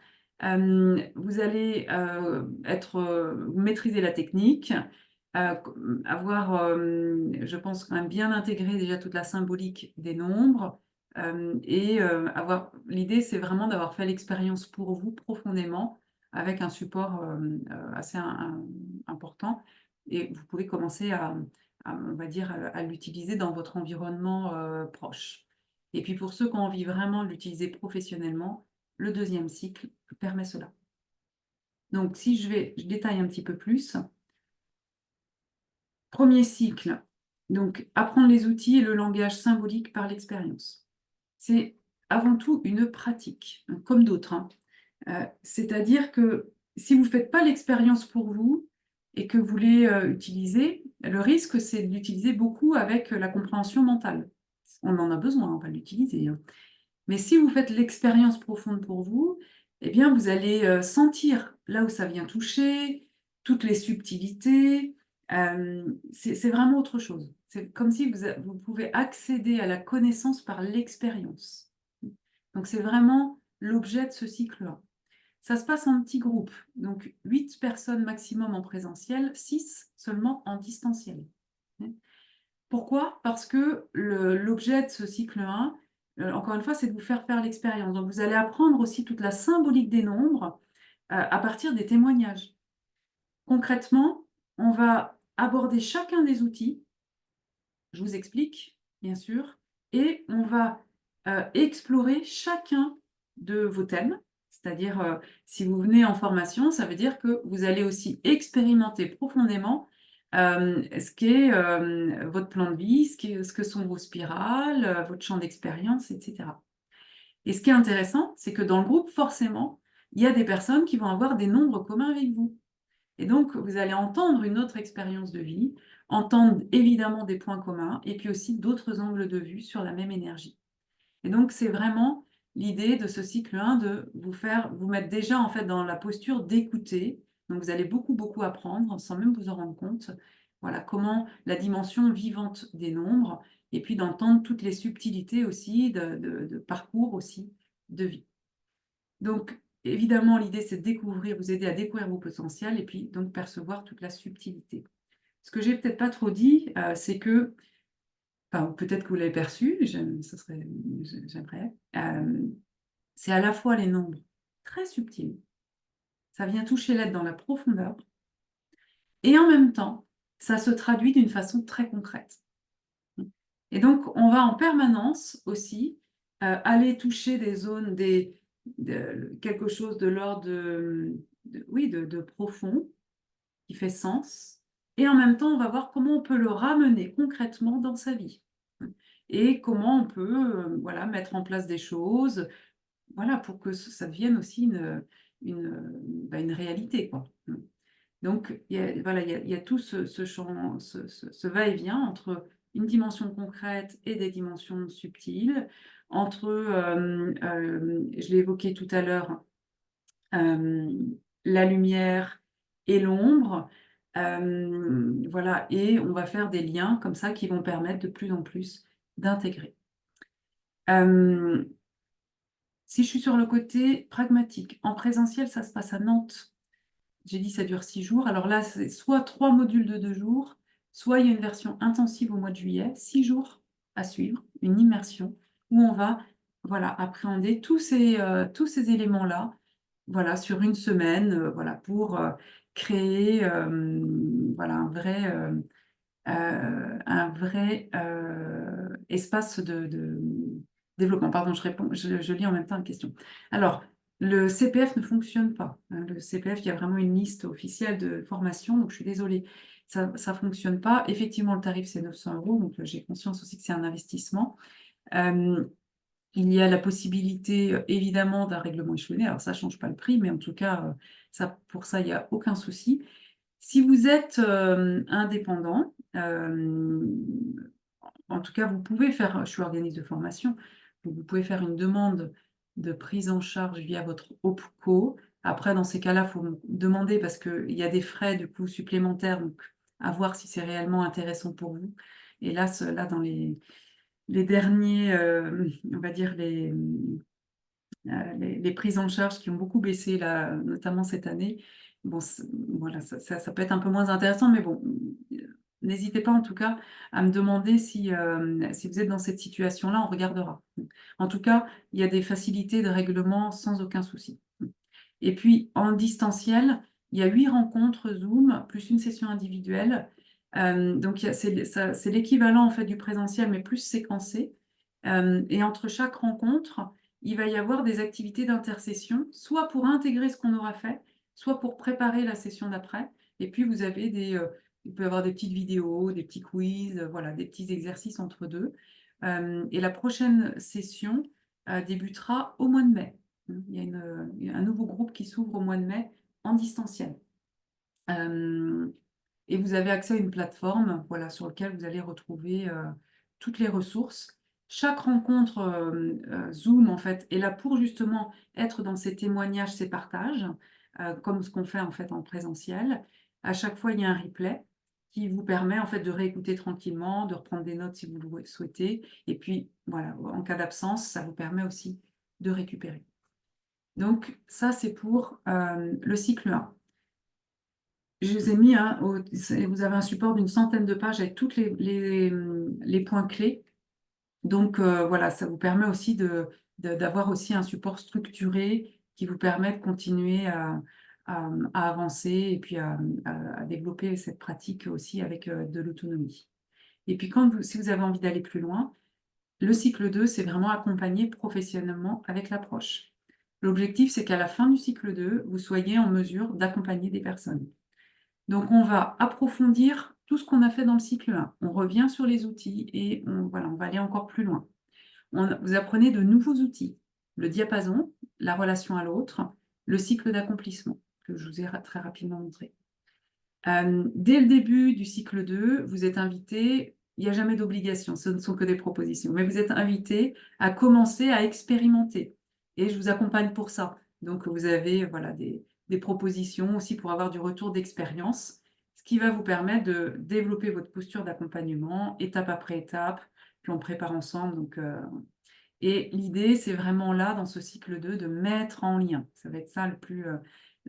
vous allez maîtriser la technique, avoir, je pense, quand même bien intégré déjà toute la symbolique des nombres, et l'idée, c'est vraiment d'avoir fait l'expérience pour vous profondément avec un support assez important. Et vous pouvez commencer on va dire, à l'utiliser dans votre environnement proche. Et puis pour ceux qui ont envie vraiment de l'utiliser professionnellement, le deuxième cycle permet cela. Donc si je détaille un petit peu plus. Premier cycle, donc apprendre les outils et le langage symbolique par l'expérience. C'est avant tout une pratique, comme d'autres, hein. C'est-à-dire que si vous ne faites pas l'expérience pour vous et que vous voulez utiliser, le risque, c'est de l'utiliser beaucoup avec la compréhension mentale. On en a besoin, on va l'utiliser, hein. Mais si vous faites l'expérience profonde pour vous, eh bien, vous allez sentir là où ça vient toucher, toutes les subtilités. C'est vraiment autre chose. C'est comme si vous pouvez accéder à la connaissance par l'expérience. Donc, c'est vraiment l'objet de ce cycle-là. Ça se passe en petits groupes, donc 8 personnes maximum en présentiel, 6 seulement en distanciel. Pourquoi? Parce que l'objet de ce cycle 1, encore une fois, c'est de vous faire l'expérience. Donc, vous allez apprendre aussi toute la symbolique des nombres à partir des témoignages. Concrètement, on va aborder chacun des outils, je vous explique, bien sûr, et on va explorer chacun de vos thèmes. C'est-à-dire, si vous venez en formation, ça veut dire que vous allez aussi expérimenter profondément ce qu'est votre plan de vie, ce que sont vos spirales, votre champ d'expérience, etc. Et ce qui est intéressant, c'est que dans le groupe, forcément, il y a des personnes qui vont avoir des nombres communs avec vous. Et donc, vous allez entendre une autre expérience de vie, entendre évidemment des points communs, et puis aussi d'autres angles de vue sur la même énergie. Et donc, c'est vraiment l'idée de ce cycle 1 de vous mettre déjà en fait dans la posture d'écouter. Donc, vous allez beaucoup, beaucoup apprendre sans même vous en rendre compte. Voilà, comment la dimension vivante des nombres, et puis d'entendre toutes les subtilités aussi, de parcours aussi, de vie. Donc, évidemment, l'idée, c'est de vous aider à découvrir vos potentiels, et puis donc percevoir toute la subtilité. Ce que j'ai peut-être pas trop dit, c'est que enfin, peut-être que vous l'avez perçu, j'aimerais. C'est à la fois les nombres très subtils, ça vient toucher l'être dans la profondeur, et en même temps, ça se traduit d'une façon très concrète. Et donc, on va en permanence aussi aller toucher des zones, quelque chose de l'ordre oui, de profond, qui fait sens. Et en même temps, on va voir comment on peut le ramener concrètement dans sa vie. Et comment on peut voilà, mettre en place des choses voilà, pour que ça devienne aussi une réalité, quoi. Donc, voilà, il y a tout ce champ, ce va-et-vient entre une dimension concrète et des dimensions subtiles, entre, je l'ai évoqué tout à l'heure, la lumière et l'ombre. Voilà, et on va faire des liens comme ça qui vont permettre de plus en plus d'intégrer. Si je suis sur le côté pragmatique, en présentiel, ça se passe à Nantes. J'ai dit ça dure 6 jours. Alors là, c'est soit 3 modules de 2 jours, soit il y a une version intensive au mois de juillet, 6 jours à suivre, une immersion où on va voilà, appréhender tous ces éléments-là voilà, sur une semaine voilà, pour créer voilà, un vrai espace de développement. Pardon, je lis en même temps une question. Alors, le CPF ne fonctionne pas. Le CPF, il y a vraiment une liste officielle de formation, donc je suis désolée, ça ne fonctionne pas. Effectivement, le tarif, c'est 900 €, donc j'ai conscience aussi que c'est un investissement. Il y a la possibilité, évidemment, d'un règlement échelonné. Alors ça ne change pas le prix, mais en tout cas, pour ça, il n'y a aucun souci. Si vous êtes indépendant, en tout cas, vous pouvez faire, je suis organisme de formation, donc vous pouvez faire une demande de prise en charge via votre OPCO. Après, dans ces cas-là, il faut me demander parce qu'il y a des frais du coup supplémentaires, donc à voir si c'est réellement intéressant pour vous. Et là, dans les derniers, on va dire les prises en charge qui ont beaucoup baissé là, notamment cette année. Bon, voilà, ça peut être un peu moins intéressant, mais bon, n'hésitez pas en tout cas à me demander si vous êtes dans cette situation-là, on regardera. En tout cas, il y a des facilités de règlement sans aucun souci. Et puis en distanciel, il y a 8 rencontres Zoom, plus une session individuelle. Donc c'est l'équivalent en fait du présentiel, mais plus séquencé. Et entre chaque rencontre, il va y avoir des activités d'intercession, soit pour intégrer ce qu'on aura fait, soit pour préparer la session d'après. Et puis vous avez il peut y avoir des petites vidéos, des petits quiz, voilà, des petits exercices entre deux. Et la prochaine session débutera au mois de mai. Il y a un nouveau groupe qui s'ouvre au mois de mai en distanciel. Et vous avez accès à une plateforme voilà, sur laquelle vous allez retrouver toutes les ressources. Chaque rencontre Zoom, en fait, est là pour justement être dans ces témoignages, ces partages, comme ce qu'on fait en fait en présentiel. À chaque fois, il y a un replay qui vous permet en fait de réécouter tranquillement, de reprendre des notes si vous le souhaitez. Et puis, voilà, en cas d'absence, ça vous permet aussi de récupérer. Donc, ça, c'est pour le cycle 1. Je vous ai mis, vous avez un support d'une centaine de pages avec tous les points clés. Donc, voilà, ça vous permet aussi d'avoir aussi un support structuré qui vous permet de continuer à avancer et puis à développer cette pratique aussi avec de l'autonomie. Et puis, si vous avez envie d'aller plus loin, le cycle 2, c'est vraiment accompagner professionnellement avec l'approche. L'objectif, c'est qu'à la fin du cycle 2, vous soyez en mesure d'accompagner des personnes. Donc, on va approfondir tout ce qu'on a fait dans le cycle 1. On revient sur les outils et voilà, on va aller encore plus loin. Vous apprenez de nouveaux outils. Le diapason, la relation à l'autre, le cycle d'accomplissement, que je vous ai très rapidement montré. Dès le début du cycle 2, vous êtes invité, il n'y a jamais d'obligation, ce ne sont que des propositions, mais vous êtes invité à commencer à expérimenter. Et je vous accompagne pour ça. Donc, vous avez voilà, des propositions aussi pour avoir du retour d'expérience, ce qui va vous permettre de développer votre posture d'accompagnement, étape après étape, puis on prépare ensemble. Donc, et l'idée, c'est vraiment là, dans ce cycle 2, de mettre en lien. Ça va être ça le plus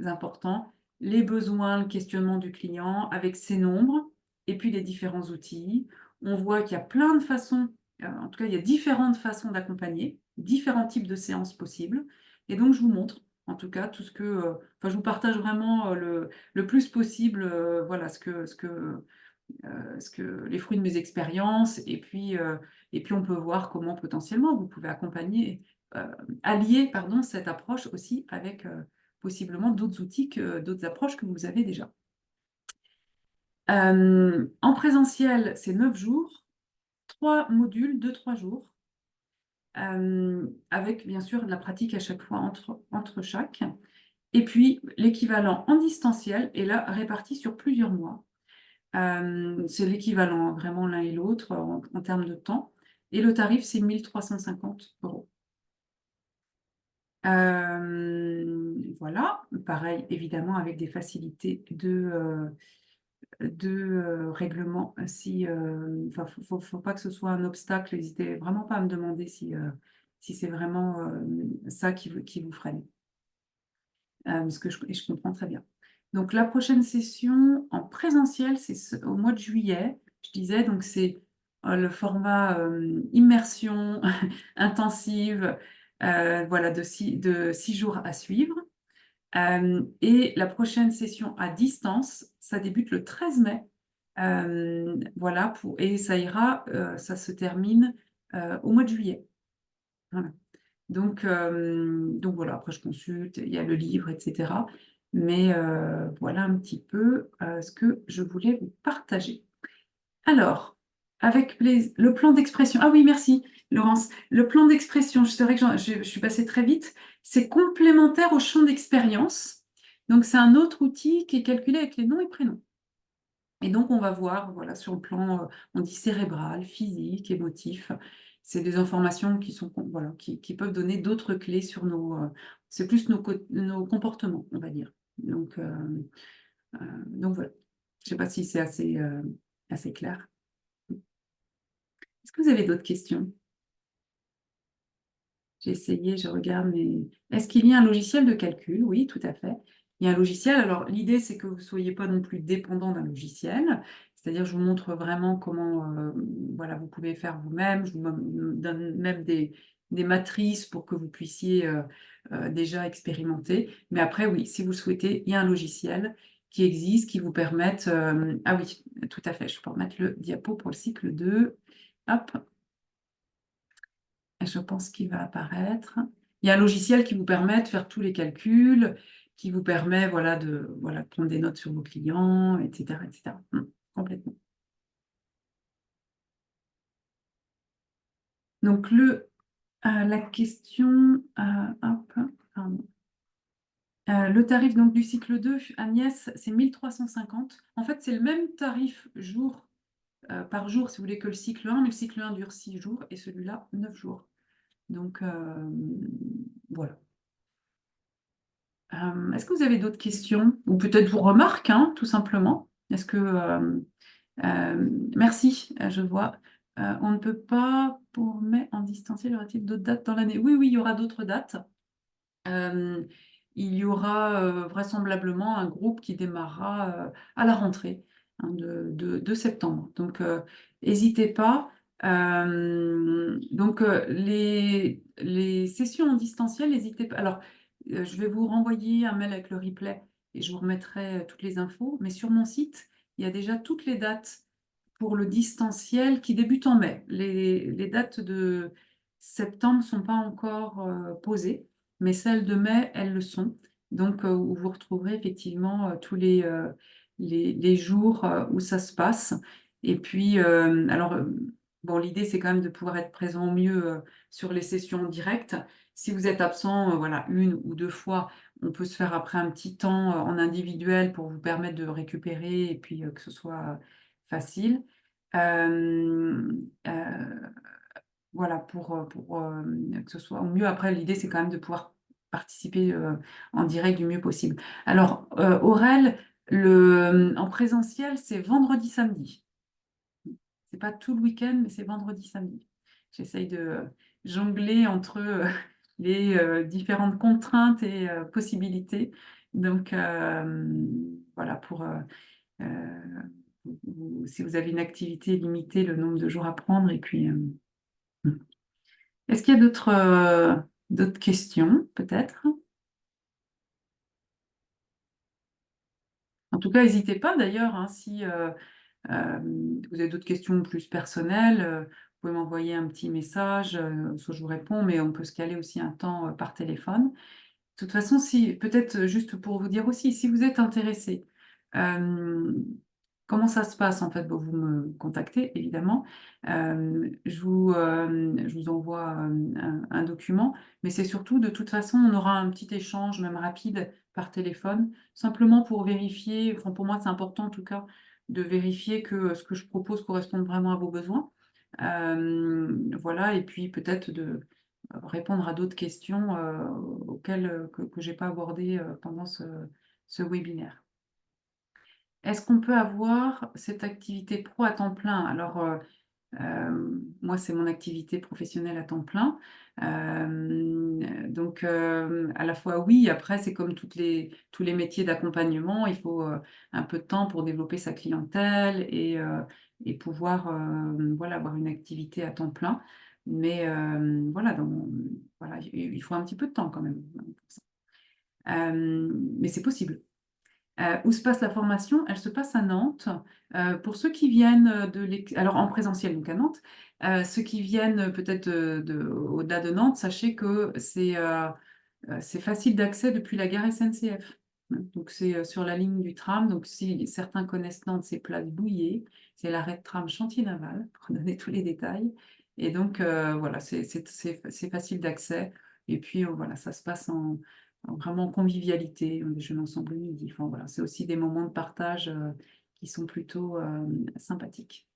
important. Les besoins, le questionnement du client avec ses nombres et puis les différents outils. On voit qu'il y a plein de façons, en tout cas, il y a différentes façons d'accompagner, différents types de séances possibles. Et donc, je vous montre, en tout cas, tout ce que... enfin, je vous partage vraiment le plus possible, voilà, ce que les fruits de mes expériences, et puis on peut voir comment potentiellement vous pouvez allier pardon, cette approche aussi avec possiblement d'autres outils, d'autres approches que vous avez déjà. En présentiel, c'est 9 jours, 3 modules de 3 jours, avec bien sûr de la pratique à chaque fois entre chaque. Et puis l'équivalent en distanciel est là réparti sur plusieurs mois. C'est l'équivalent vraiment l'un et l'autre en termes de temps. Et le tarif, c'est 1 350 €. Voilà, pareil, évidemment, avec des facilités de règlement. Enfin, faut pas que ce soit un obstacle. N'hésitez vraiment pas à me demander si c'est vraiment ça qui vous freine. Parce que je comprends très bien. Donc la prochaine session en présentiel, c'est au mois de juillet, je disais, donc c'est le format immersion intensive, voilà, de 6 jours à suivre. Et la prochaine session à distance, ça débute le 13 mai. Voilà, et ça ira, ça se termine au mois de juillet. Voilà. Donc voilà, après je consulte, il y a le livre, etc. Mais voilà un petit peu ce que je voulais vous partager. Alors, avec le plan d'expression. Ah oui, merci Laurence. Le plan d'expression, c'est vrai que je suis passée très vite. C'est complémentaire au champ d'expérience. Donc c'est un autre outil qui est calculé avec les noms et prénoms. Et donc, on va voir, voilà, sur le plan, on dit cérébral, physique, émotif. C'est des informations voilà, qui peuvent donner d'autres clés sur c'est plus nos comportements, on va dire. Donc voilà. Je ne sais pas si c'est assez clair. Est-ce que vous avez d'autres questions? J'ai essayé, je regarde, mais est-ce qu'il y a un logiciel de calcul? Oui, tout à fait. Il y a un logiciel. Alors, l'idée, c'est que vous ne soyez pas non plus dépendant d'un logiciel. C'est-à-dire, je vous montre vraiment comment voilà, vous pouvez faire vous-même. Je vous donne même des matrices pour que vous puissiez déjà expérimenter. Mais après, oui, si vous le souhaitez, il y a un logiciel qui existe, qui vous permette... ah oui, tout à fait. Je peux remettre le diapo pour le cycle 2. Hop. Je pense qu'il va apparaître. Il y a un logiciel qui vous permet de faire tous les calculs, qui vous permet voilà, de prendre des notes sur vos clients, etc. etc. Complètement. Donc, la question, hop, pardon. Le tarif donc, du cycle 2, Agnès, c'est 1 350. En fait, c'est le même tarif par jour, si vous voulez, que le cycle 1, mais le cycle 1 dure 6 jours et celui-là, 9 jours. Donc, voilà. Est-ce que vous avez d'autres questions ou peut-être vos remarques, hein, tout simplement? Est-ce que merci, je vois. On ne peut pas pour mai en distanciel, y aura-t-il d'autres dates dans l'année? Oui, oui, il y aura d'autres dates. Il y aura vraisemblablement un groupe qui démarrera à la rentrée hein, de septembre. Donc, n'hésitez pas. Donc, les sessions en distanciel, n'hésitez pas. Alors, je vais vous renvoyer un mail avec le replay et je vous remettrai toutes les infos. Mais sur mon site, il y a déjà toutes les dates pour le distanciel qui débute en mai. Les dates de septembre ne sont pas encore posées, mais celles de mai, elles le sont. Donc, où vous retrouverez effectivement tous les jours où ça se passe. Et puis, alors, bon, l'idée, c'est quand même de pouvoir être présent au mieux sur les sessions en direct. Si vous êtes absent, voilà, 1 ou 2 fois, on peut se faire après un petit temps en individuel pour vous permettre de récupérer et puis que ce soit facile. Voilà, pour que ce soit au mieux. Après, l'idée, c'est quand même de pouvoir participer en direct du mieux possible. Alors, Aurel, en présentiel, c'est vendredi, samedi. C'est pas tout le week-end, mais c'est vendredi, samedi. J'essaye de jongler entre les différentes contraintes et possibilités. Donc, voilà, si vous avez une activité limitée, le nombre de jours à prendre. Et puis, est-ce qu'il y a d'autres questions, peut-être? En tout cas, n'hésitez pas d'ailleurs, hein, si Vous avez d'autres questions plus personnelles, vous pouvez m'envoyer un petit message, soit je vous réponds, mais on peut se caler aussi un temps, par téléphone. De toute façon, si peut-être, juste pour vous dire aussi, si vous êtes intéressé, hem, comment ça se passe en fait? Bon, vous me contactez évidemment, je vous envoie, un document, mais c'est surtout de toute façon, on aura un petit échange même rapide par téléphone, simplement pour vérifier, enfin pour moi c'est important en tout cas, de vérifier que, ce que je propose corresponde vraiment à vos besoins. Voilà et puis peut-être de répondre à d'autres questions, auxquelles, que j'ai pas abordées, pendant ce webinaire. Est-ce qu'on peut avoir cette activité pro à temps plein? Alors, moi, c'est mon activité professionnelle à temps plein. Donc, à la fois oui, après c'est comme tous les métiers d'accompagnement, il faut, un peu de temps pour développer sa clientèle et pouvoir, voilà, avoir une activité à temps plein. Mais, voilà, voilà, il faut un petit peu de temps quand même, pour ça. Mais c'est possible. Où se passe la formation? Elle se passe à Nantes. Pour ceux qui viennent, alors en présentiel, donc à Nantes. Ceux qui viennent peut-être, au-delà de Nantes, sachez que c'est facile d'accès depuis la gare SNCF. Donc c'est, sur la ligne du tram. Donc si certains connaissent Nantes, c'est place Bouillé. C'est l'arrêt de tram Chantier-Naval, pour donner tous les détails. Et donc, voilà, c'est facile d'accès. Et puis, voilà, ça se passe vraiment convivialité, on déjeune ensemble le midi. Enfin, voilà, c'est aussi des moments de partage, qui sont plutôt, sympathiques.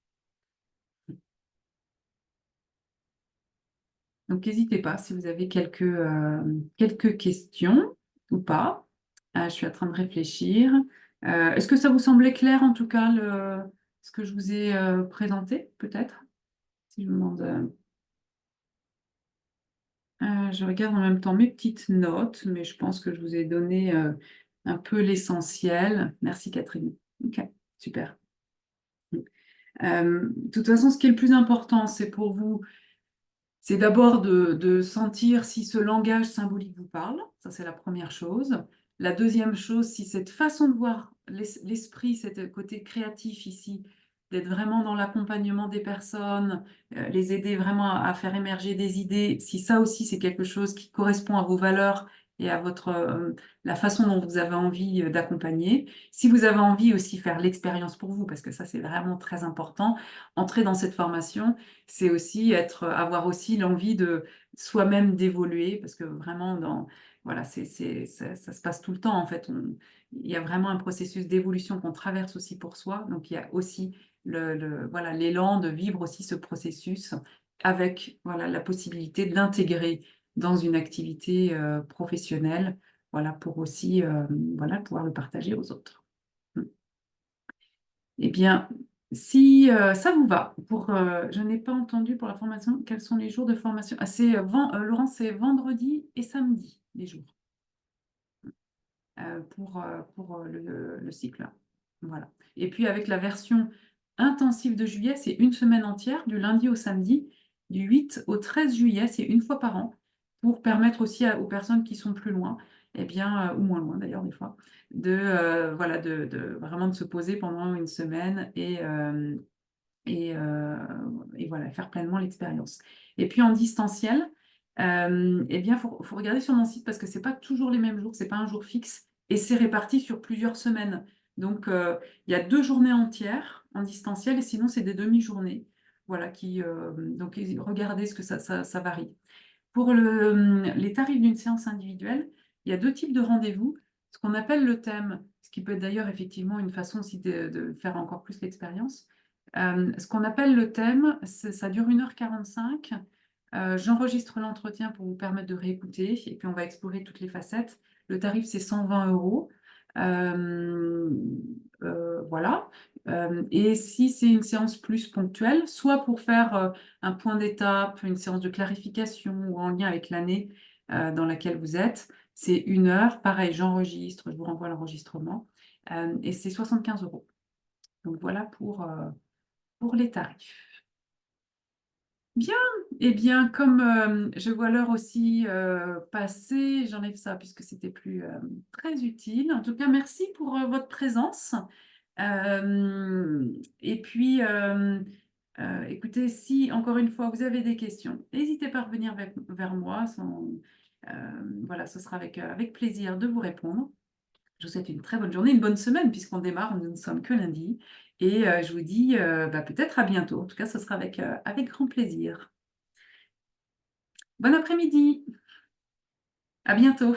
Donc n'hésitez pas si vous avez quelques questions ou pas. Je suis en train de réfléchir. Est-ce que ça vous semblait clair en tout cas ce que je vous ai, présenté peut-être? Si je vous demande, je regarde en même temps mes petites notes, mais je pense que je vous ai donné, un peu l'essentiel. Merci Catherine. OK, super. De toute façon, ce qui est le plus important, c'est pour vous, c'est d'abord de sentir si ce langage symbolique vous parle. Ça, c'est la première chose. La deuxième chose, si cette façon de voir l'esprit, cet côté créatif ici, d'être vraiment dans l'accompagnement des personnes, les aider vraiment à faire émerger des idées, si ça aussi, c'est quelque chose qui correspond à vos valeurs et à la façon dont vous avez envie, d'accompagner. Si vous avez envie aussi faire l'expérience pour vous, parce que ça, c'est vraiment très important, entrer dans cette formation, c'est aussi avoir aussi l'envie de soi-même d'évoluer, parce que vraiment voilà, ça se passe tout le temps en fait. Il y a vraiment un processus d'évolution qu'on traverse aussi pour soi, donc il y a aussi voilà, l'élan de vivre aussi ce processus avec voilà, la possibilité de l'intégrer dans une activité, professionnelle, voilà, pour aussi voilà, pouvoir le partager aux autres. Eh bien, si ça vous va, je n'ai pas entendu pour la formation, quels sont les jours de formation? Ah, Laurence, c'est vendredi et samedi, les jours, pour le cycle. Voilà. Et puis avec la version intensive de juillet, c'est une semaine entière, du lundi au samedi, du 8 au 13 juillet, c'est une fois par an, pour permettre aussi aux personnes qui sont plus loin, eh bien, ou moins loin d'ailleurs des fois, voilà, vraiment de se poser pendant une semaine et, euh, et voilà, faire pleinement l'expérience. Et puis en distanciel, eh bien, faut regarder sur mon site parce que c'est pas toujours les mêmes jours, c'est pas un jour fixe et c'est réparti sur plusieurs semaines. Donc, il y a 2 journées entières en distanciel et sinon, c'est des demi-journées. Voilà, donc, regardez ce que ça varie. Pour les tarifs d'une séance individuelle, il y a 2 types de rendez-vous. Ce qu'on appelle le thème, ce qui peut être d'ailleurs effectivement une façon aussi de faire encore plus l'expérience. Ce qu'on appelle le thème, ça dure 1h45. J'enregistre l'entretien pour vous permettre de réécouter et puis on va explorer toutes les facettes. Le tarif, c'est 120 euros. Euh, voilà. Et si c'est une séance plus ponctuelle, soit pour faire un point d'étape, une séance de clarification ou en lien avec l'année dans laquelle vous êtes, c'est 1 heure. Pareil, j'enregistre, je vous renvoie l'enregistrement. Et c'est 75 euros. Donc voilà pour les tarifs. Bien, eh bien, comme je vois l'heure aussi passer, j'enlève ça puisque c'était plus très utile. En tout cas, merci pour votre présence. Et puis, écoutez, si encore une fois vous avez des questions, n'hésitez pas à revenir vers moi. Voilà, ce sera avec plaisir de vous répondre. Je vous souhaite une très bonne journée, une bonne semaine puisqu'on démarre, nous ne sommes que lundi. Et je vous dis peut-être à bientôt. En tout cas, ce sera avec grand plaisir. Bon après-midi, à bientôt.